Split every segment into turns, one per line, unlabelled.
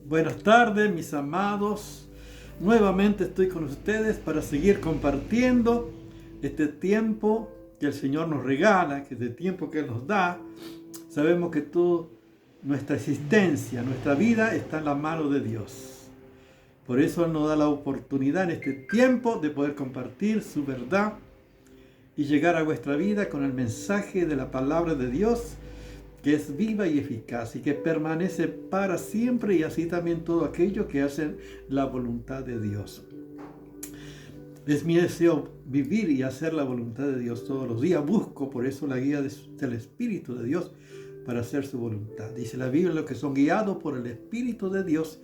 Buenas tardes, mis amados. Nuevamente estoy con ustedes para seguir compartiendo este tiempo que el Señor nos regala, que este tiempo que Él nos da. Sabemos que nuestra existencia, nuestra vida está en la mano de Dios. Por eso Él nos da la oportunidad en este tiempo de poder compartir su verdad y llegar a vuestra vida con el mensaje de la palabra de Dios, que es viva y eficaz y que permanece para siempre, y así también todo aquello que hacen la voluntad de Dios. Es mi deseo vivir y hacer la voluntad de Dios todos los días. Busco por eso la guía del Espíritu de Dios para hacer su voluntad. Dice la Biblia: los que son guiados por el Espíritu de Dios,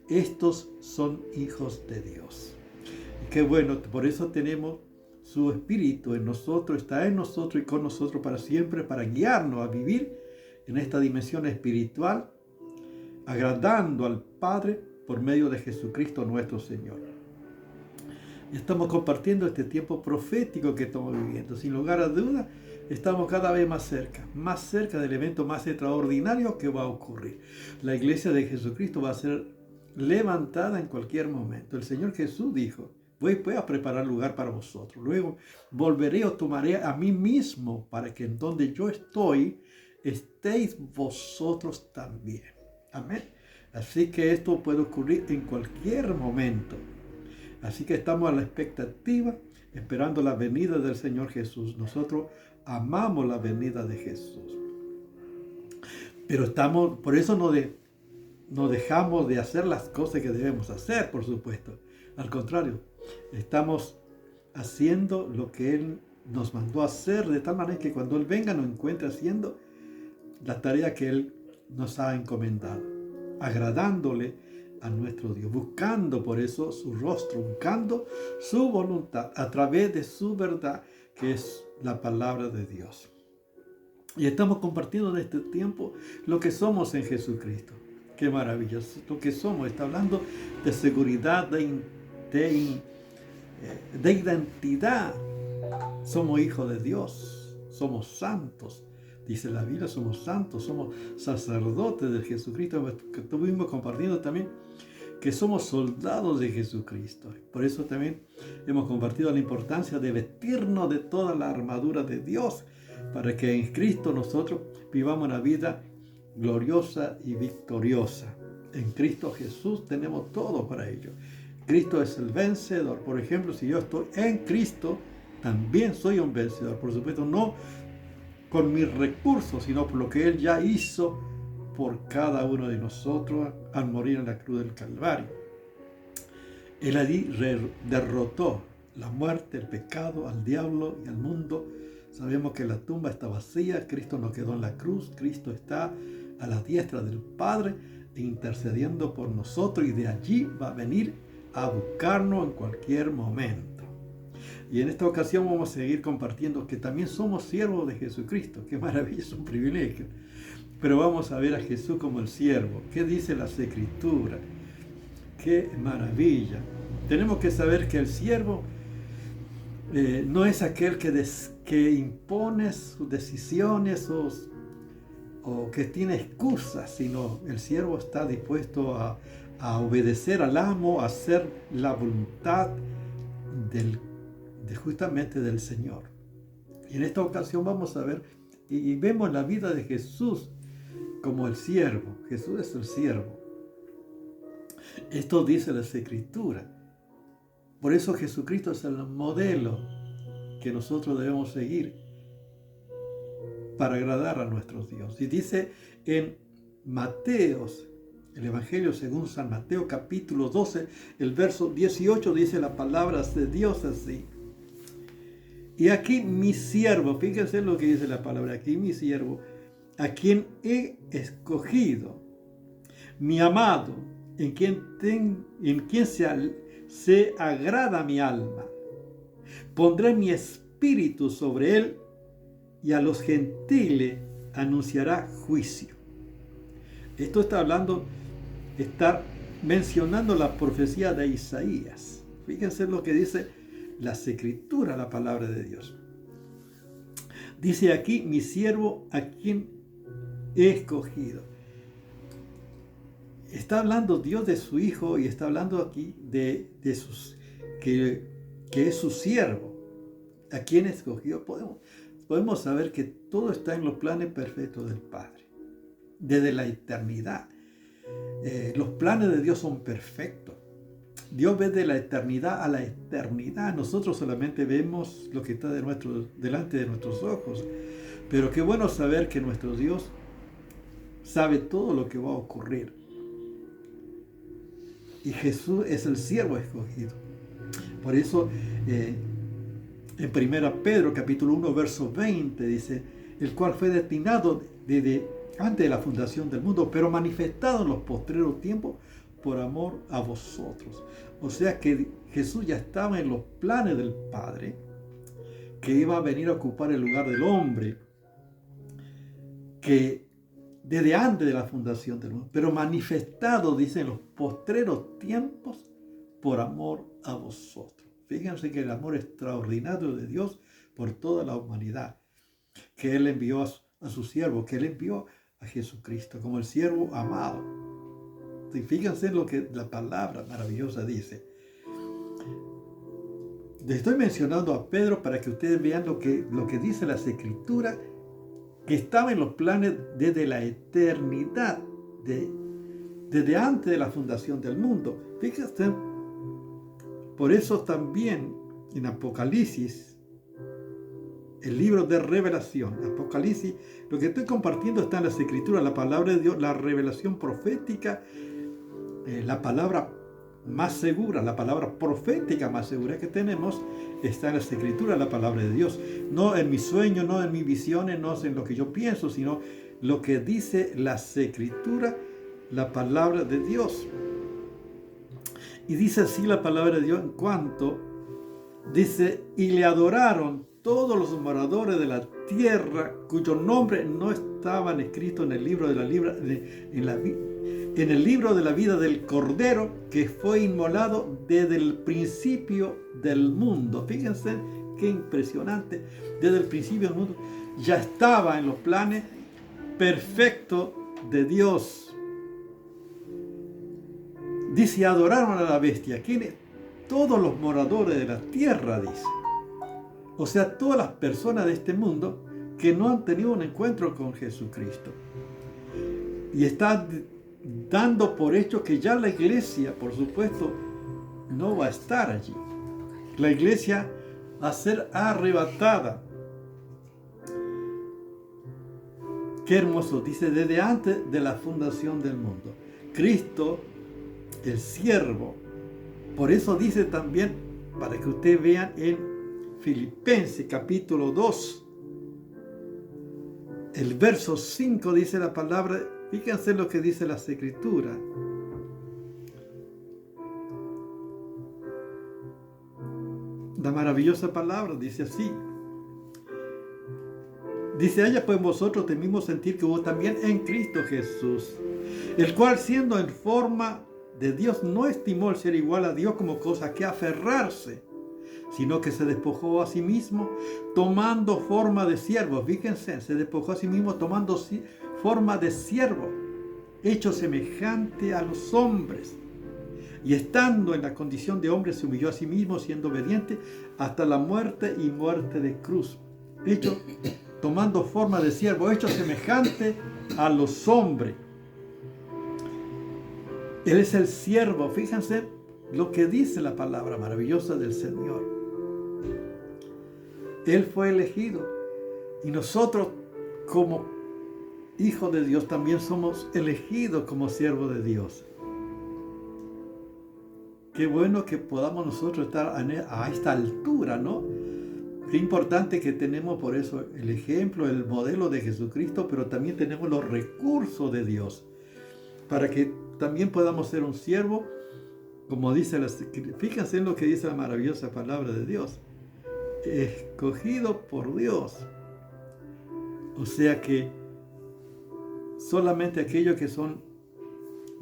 estos son hijos de Dios. Y qué bueno, por eso tenemos su Espíritu en nosotros, está en nosotros y con nosotros para siempre, para guiarnos a vivir en esta dimensión espiritual, agradando al Padre por medio de Jesucristo nuestro Señor. Y estamos compartiendo este tiempo profético que estamos viviendo. Sin lugar a dudas, estamos cada vez más cerca del evento más extraordinario que va a ocurrir. La iglesia de Jesucristo va a ser levantada en cualquier momento. El Señor Jesús dijo: voy pues a preparar lugar para vosotros. Luego volveré o tomaré a mí mismo, para que en donde yo estoy, estéis vosotros también. Amén. Así que esto puede ocurrir en cualquier momento. Así que estamos a la expectativa, esperando la venida del Señor Jesús. Nosotros amamos la venida de Jesús. Pero por eso no dejamos de hacer las cosas que debemos hacer, por supuesto. Al contrario, estamos haciendo lo que Él nos mandó a hacer, de tal manera que cuando Él venga nos encuentre haciendo la tarea que Él nos ha encomendado, agradándole a nuestro Dios, buscando por eso su rostro, buscando su voluntad a través de su verdad, que es la palabra de Dios. Y estamos compartiendo en este tiempo lo que somos en Jesucristo. Qué maravilloso lo que somos. Está hablando de seguridad, de identidad. Somos hijos de Dios, somos santos. Dice la Biblia: somos santos, somos sacerdotes de Jesucristo. Que estuvimos compartiendo también que somos soldados de Jesucristo. Por eso también hemos compartido la importancia de vestirnos de toda la armadura de Dios, para que en Cristo nosotros vivamos una vida gloriosa y victoriosa. En Cristo Jesús tenemos todo para ello. Cristo es el vencedor. Por ejemplo, si yo estoy en Cristo, también soy un vencedor. Por supuesto, no con mis recursos, sino por lo que Él ya hizo por cada uno de nosotros al morir en la cruz del Calvario. Él allí derrotó la muerte, el pecado, al diablo y al mundo. Sabemos que la tumba está vacía, Cristo no quedó en la cruz, Cristo está a la diestra del Padre intercediendo por nosotros, y de allí va a venir a buscarnos en cualquier momento. Y en esta ocasión vamos a seguir compartiendo que también somos siervos de Jesucristo. Qué maravilla, es un privilegio. Pero vamos a ver a Jesús como el siervo. ¿Qué dice las Escrituras? Qué maravilla. Tenemos que saber que el siervo no es aquel que impone sus decisiones o que tiene excusas, sino el siervo está dispuesto a obedecer al amo, a hacer la voluntad justamente del Señor. Y en esta ocasión vamos a ver y vemos la vida de Jesús como el siervo. Jesús es el siervo. Esto dice las Escrituras. Por eso Jesucristo es el modelo que nosotros debemos seguir para agradar a nuestro Dios. Y dice en Mateos, el Evangelio según San Mateo, capítulo 12, el verso 18, dice la palabra de Dios así: y aquí mi siervo, fíjense lo que dice la palabra, aquí mi siervo, a quien he escogido, mi amado, en quien se agrada mi alma. Pondré mi espíritu sobre él, y a los gentiles anunciará juicio. Esto está mencionando la profecía de Isaías. Fíjense lo que dice las Escrituras, la palabra de Dios. Dice aquí: mi siervo a quien he escogido. está hablando Dios de su Hijo y está hablando aquí de que es su siervo. ¿A quién escogió? Podemos saber que todo está en los planes perfectos del Padre, desde la eternidad. Los planes de Dios son perfectos. Dios ve de la eternidad a la eternidad. Nosotros solamente vemos lo que está delante de nuestros ojos. Pero qué bueno saber que nuestro Dios sabe todo lo que va a ocurrir. Y Jesús es el siervo escogido. Por eso en 1 Pedro capítulo 1 verso 20 dice, el cual fue destinado desde antes de la fundación del mundo, pero manifestado en los postreros tiempos por amor a vosotros. O sea que Jesús ya estaba en los planes del Padre, que iba a venir a ocupar el lugar del hombre, que desde antes de la fundación del mundo, pero manifestado, dice, en los postreros tiempos por amor a vosotros. Fíjense que el amor extraordinario de Dios por toda la humanidad, que Él envió a su siervo, que Él envió a Jesucristo como el siervo amado. Y fíjense lo que la palabra maravillosa dice. Les estoy mencionando a Pedro para que ustedes vean lo que dice las Escrituras, que estaba en los planes desde la eternidad, desde antes de la fundación del mundo. Fíjense, por eso también en Apocalipsis, el libro de revelación, Apocalipsis, lo que estoy compartiendo está en las Escrituras, la palabra de Dios, la revelación profética, la palabra más segura, la palabra profética más segura que tenemos está en las Escrituras, la palabra de Dios. No en mis sueños, no en mis visiones, no en lo que yo pienso, sino lo que dice las Escrituras, la palabra de Dios. Y dice así la palabra de Dios en cuanto, dice, y le adoraron todos los moradores de la tierra cuyos nombres no estaban escritos en el libro de en el libro de la vida del Cordero que fue inmolado desde el principio del mundo. Fíjense qué impresionante. Desde el principio del mundo ya estaba en los planes perfectos de Dios. Dice, adoraron a la bestia. ¿Quiénes? Todos los moradores de la tierra, dice. O sea, todas las personas de este mundo que no han tenido un encuentro con Jesucristo. Y está dando por hecho que ya la iglesia, por supuesto, no va a estar allí. La iglesia va a ser arrebatada. Qué hermoso, dice, desde antes de la fundación del mundo. Cristo, el siervo, por eso dice también, para que ustedes vean en Filipenses capítulo 2, el verso 5 dice la palabra, fíjense lo que dice las Escrituras. La maravillosa palabra dice así. Dice, haya pues vosotros del mismo sentir que hubo también en Cristo Jesús, el cual siendo en forma de Dios no estimó el ser igual a Dios como cosa que aferrarse, sino que se despojó a sí mismo tomando forma de siervo. Fíjense, se despojó a sí mismo tomando forma de siervo, hecho semejante a los hombres. Y estando en la condición de hombre se humilló a sí mismo, siendo obediente hasta la muerte y muerte de cruz. Hecho, tomando forma de siervo, hecho semejante a los hombres. Él es el siervo. Fíjense lo que dice la palabra maravillosa del Señor. Él fue elegido y nosotros como hijos de Dios también somos elegidos como siervos de Dios. Qué bueno que podamos nosotros estar a esta altura, ¿no? Qué importante que tenemos por eso el ejemplo, el modelo de Jesucristo, pero también tenemos los recursos de Dios para que también podamos ser un siervo, como dice fíjense en lo que dice la maravillosa palabra de Dios. Escogido por Dios. O sea que solamente aquellos que son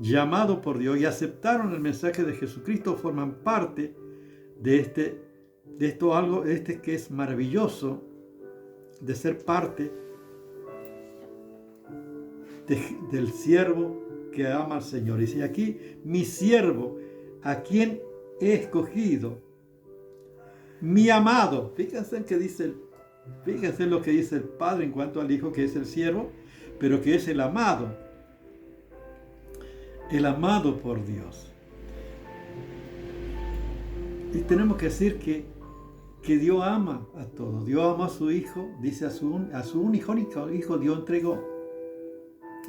llamados por Dios y aceptaron el mensaje de Jesucristo forman parte de esto que es maravilloso, de ser parte del siervo que ama al Señor. Dice aquí, mi siervo, a quien he escogido, mi amado. Fíjense lo que dice el Padre en cuanto al Hijo, que es el siervo, pero que es el amado por Dios. Y tenemos que decir que Dios ama a todos. Dios ama a su Hijo, dice a su único Hijo Dios entregó.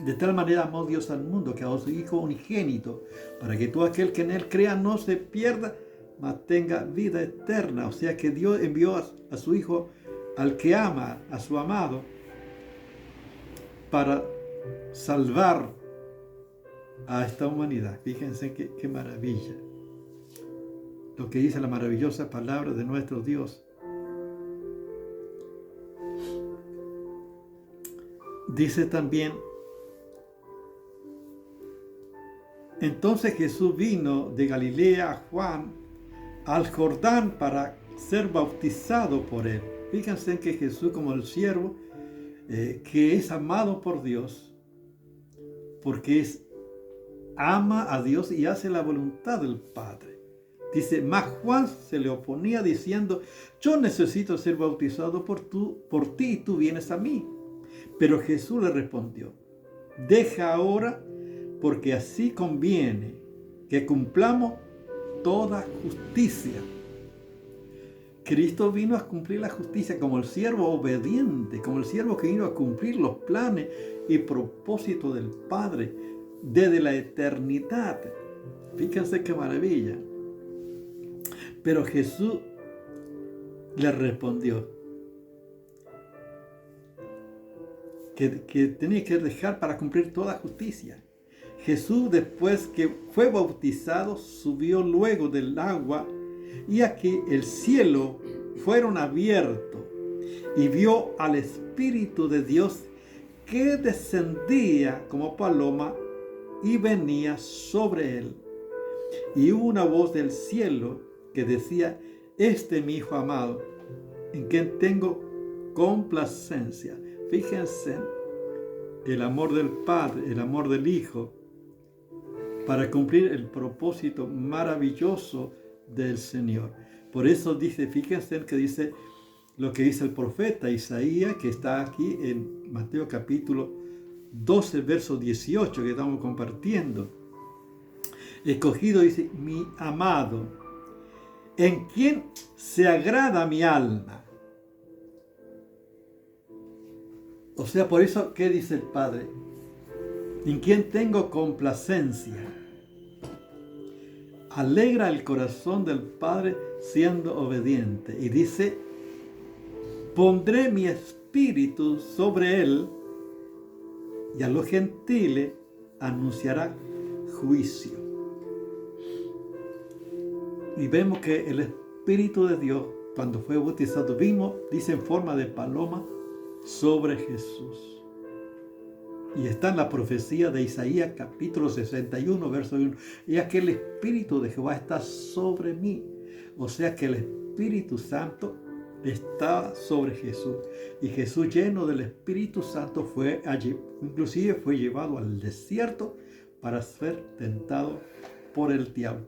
De tal manera amó Dios al mundo que a su Hijo unigénito, para que todo aquel que en Él crea no se pierda, mas tenga vida eterna. O sea que Dios envió a su Hijo, al que ama, a su amado, para salvar a esta humanidad. Fíjense qué maravilla. Lo que dice la maravillosa palabra de nuestro Dios. Dice también, entonces Jesús vino de Galilea a Juan al Jordán para ser bautizado por él. Fíjense que Jesús, como el siervo, que es amado por Dios, porque ama a Dios y hace la voluntad del Padre. Dice, mas Juan se le oponía diciendo, yo necesito ser bautizado por ti y tú vienes a mí. Pero Jesús le respondió, deja ahora, porque así conviene que cumplamos toda justicia. Cristo vino a cumplir la justicia como el siervo obediente, como el siervo que vino a cumplir los planes y propósitos del Padre desde la eternidad. Fíjense qué maravilla. Pero Jesús le respondió que tenía que dejar para cumplir toda justicia. Jesús, después que fue bautizado, subió luego del agua, y aquí el cielo fueron abiertos, y vio al Espíritu de Dios que descendía como paloma y venía sobre él. Y hubo una voz del cielo que decía, este es mi Hijo amado, en quien tengo complacencia. Fíjense el amor del Padre, el amor del Hijo, para cumplir el propósito maravilloso del Señor. Por eso dice, fíjense que dice lo que dice el profeta Isaías, que está aquí en Mateo capítulo 12, verso 18, que estamos compartiendo. Escogido, dice, mi amado, en quien se agrada mi alma. O sea, por eso, ¿qué dice el Padre? En quien tengo complacencia. Alegra el corazón del Padre siendo obediente. Y dice, pondré mi espíritu sobre él, y a los gentiles anunciará juicio. Y vemos que el Espíritu de Dios, cuando fue bautizado, dice en forma de paloma sobre Jesús. Y está en la profecía de Isaías capítulo 61, verso 1. Y aquí el Espíritu de Jehová está sobre mí. O sea que el Espíritu Santo estaba sobre Jesús. Y Jesús, lleno del Espíritu Santo, fue allí, inclusive fue llevado al desierto para ser tentado por el diablo.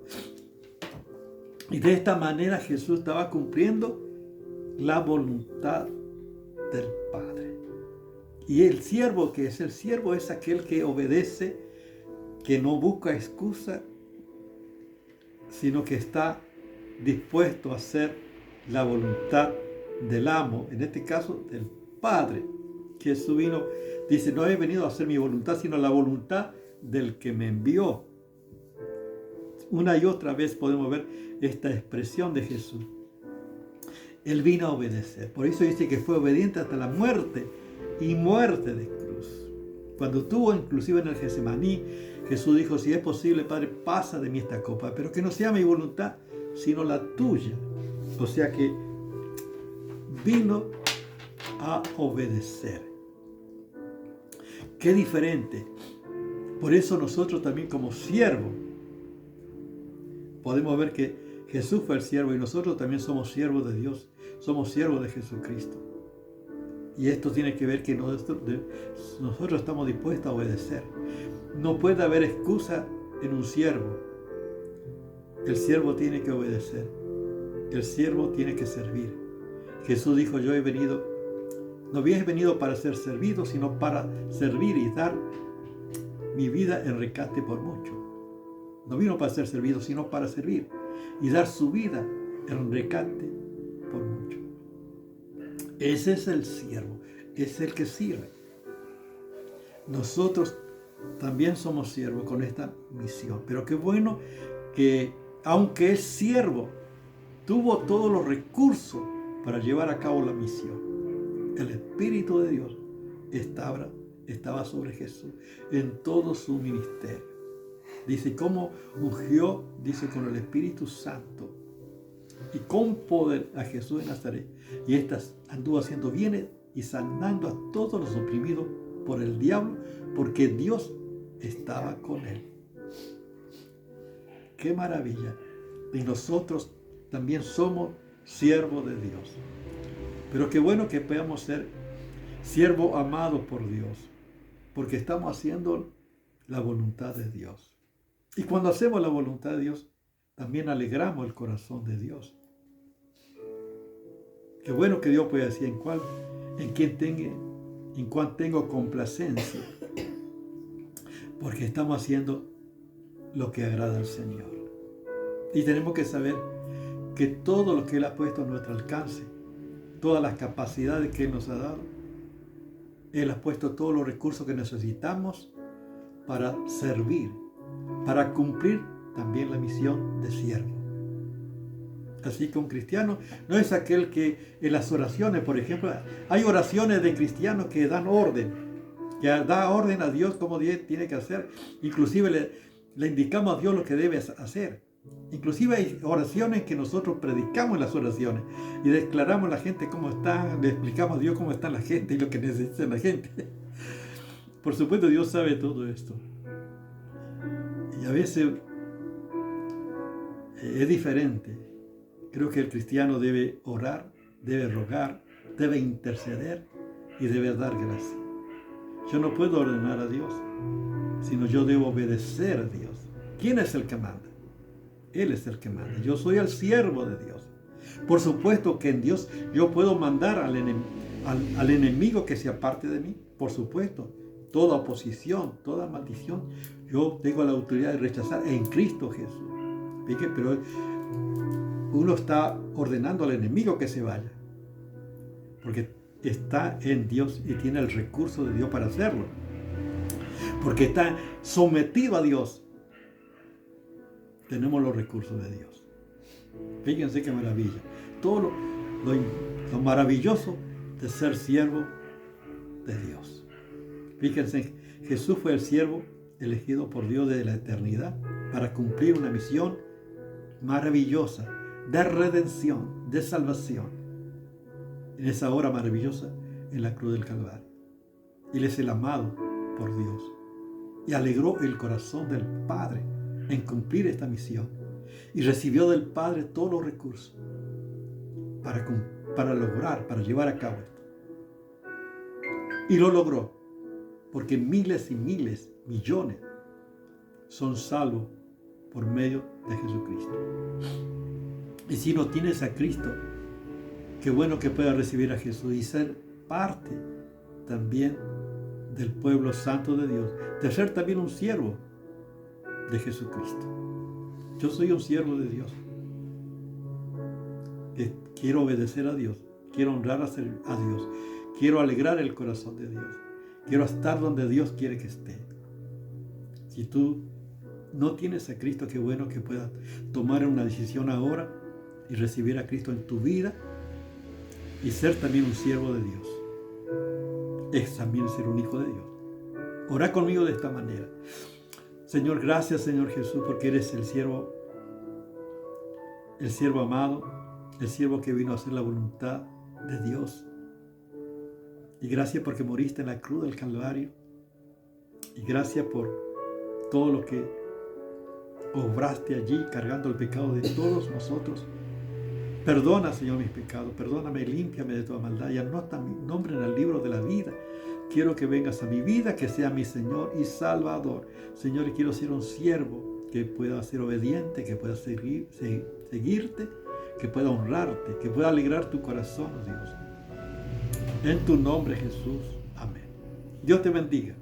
Y de esta manera Jesús estaba cumpliendo la voluntad del Padre. Y el siervo, que es el siervo, es aquel que obedece, que no busca excusa, sino que está dispuesto a hacer la voluntad del amo, en este caso del Padre. Jesús vino, dice, no he venido a hacer mi voluntad, sino la voluntad del que me envió. Una y otra vez podemos ver esta expresión de Jesús. Él vino a obedecer. Por eso dice que fue obediente hasta la muerte y muerte de cruz. Cuando estuvo inclusive en el Getsemaní, Jesús dijo, si es posible, Padre, pasa de mí esta copa, pero que no sea mi voluntad, sino la tuya. O sea que vino a obedecer. Qué diferente. Por eso nosotros también como siervos, podemos ver que Jesús fue el siervo y nosotros también somos siervos de Dios, somos siervos de Jesucristo. Y esto tiene que ver que nosotros estamos dispuestos a obedecer. No puede haber excusa en un siervo. El siervo tiene que obedecer. El siervo tiene que servir. Jesús dijo, no he venido para ser servido, sino para servir y dar mi vida en rescate por mucho. No vino para ser servido, sino para servir y dar su vida en rescate por mucho. Ese es el siervo, es el que sirve. Nosotros también somos siervos con esta misión. Pero qué bueno que, aunque es siervo, tuvo todos los recursos para llevar a cabo la misión. El Espíritu de Dios estaba sobre Jesús en todo su ministerio. Dice, cómo ungió, dice, con el Espíritu Santo y con poder a Jesús de Nazaret. Y estas anduvo haciendo bienes y sanando a todos los oprimidos por el diablo, porque Dios estaba con él. ¡Qué maravilla! Y nosotros también somos siervos de Dios. Pero qué bueno que podamos ser siervos amados por Dios, porque estamos haciendo la voluntad de Dios. Y cuando hacemos la voluntad de Dios, también alegramos el corazón de Dios. Qué bueno que Dios puede decir en cuál tengo complacencia, porque estamos haciendo lo que agrada al Señor. Y tenemos que saber que todo lo que Él ha puesto a nuestro alcance, todas las capacidades que Él nos ha dado, Él ha puesto todos los recursos que necesitamos para servir, para cumplir también la misión de siervo. Así que un cristiano no es aquel que en las oraciones, por ejemplo, hay oraciones de cristianos que dan orden, que da orden a Dios como Dios tiene que hacer. Inclusive le indicamos a Dios lo que debe hacer. Inclusive hay oraciones que nosotros predicamos en las oraciones y declaramos a la gente cómo está, le explicamos a Dios cómo está la gente y lo que necesita la gente. Por supuesto, Dios sabe todo esto. Y a veces es diferente. Creo que el cristiano debe orar, debe rogar, debe interceder y debe dar gracias. Yo no puedo ordenar a Dios, sino yo debo obedecer a Dios. ¿Quién es el que manda? Él es el que manda. Yo soy el siervo de Dios. Por supuesto que en Dios yo puedo mandar al enemigo que se aparte de mí. Por supuesto, toda oposición, toda maldición, yo tengo la autoridad de rechazar en Cristo Jesús. Fíjate, pero uno está ordenando al enemigo que se vaya, porque está en Dios y tiene el recurso de Dios para hacerlo, porque está sometido a Dios. Tenemos los recursos de Dios. Fíjense qué maravilla. Todo lo maravilloso de ser siervo de Dios. Fíjense, Jesús fue el siervo elegido por Dios desde la eternidad para cumplir una misión maravillosa de redención, de salvación. En esa hora maravillosa en la cruz del Calvario. Él es el amado por Dios y alegró el corazón del Padre en cumplir esta misión y recibió del Padre todos los recursos para lograr, para llevar a cabo esto. Y lo logró, porque miles y miles, millones, son salvos por medio de Jesucristo. Y si no tienes a Cristo, qué bueno que puedas recibir a Jesús y ser parte también del pueblo santo de Dios, de ser también un siervo de Jesucristo. Yo soy un siervo de Dios, que quiero obedecer a Dios, quiero honrar a Dios, quiero alegrar el corazón de Dios, quiero estar donde Dios quiere que esté. Si tú no tienes a Cristo, qué bueno que puedas tomar una decisión ahora y recibir a Cristo en tu vida y ser también un siervo de Dios. Es también ser un hijo de Dios. Ora conmigo de esta manera. Señor, gracias, Señor Jesús, porque eres el siervo amado, el siervo que vino a hacer la voluntad de Dios. Y gracias porque moriste en la cruz del Calvario. Y gracias por todo lo que obraste allí, cargando el pecado de todos nosotros. Perdona, Señor, mis pecados. Perdóname, límpiame de toda maldad. Y anota mi nombre en el libro de la vida Quiero que vengas a mi vida, que sea mi Señor y Salvador. Señor, quiero ser un siervo que pueda ser obediente, que pueda seguirte, que pueda honrarte, que pueda alegrar tu corazón, Dios. En tu nombre, Jesús. Amén. Dios te bendiga.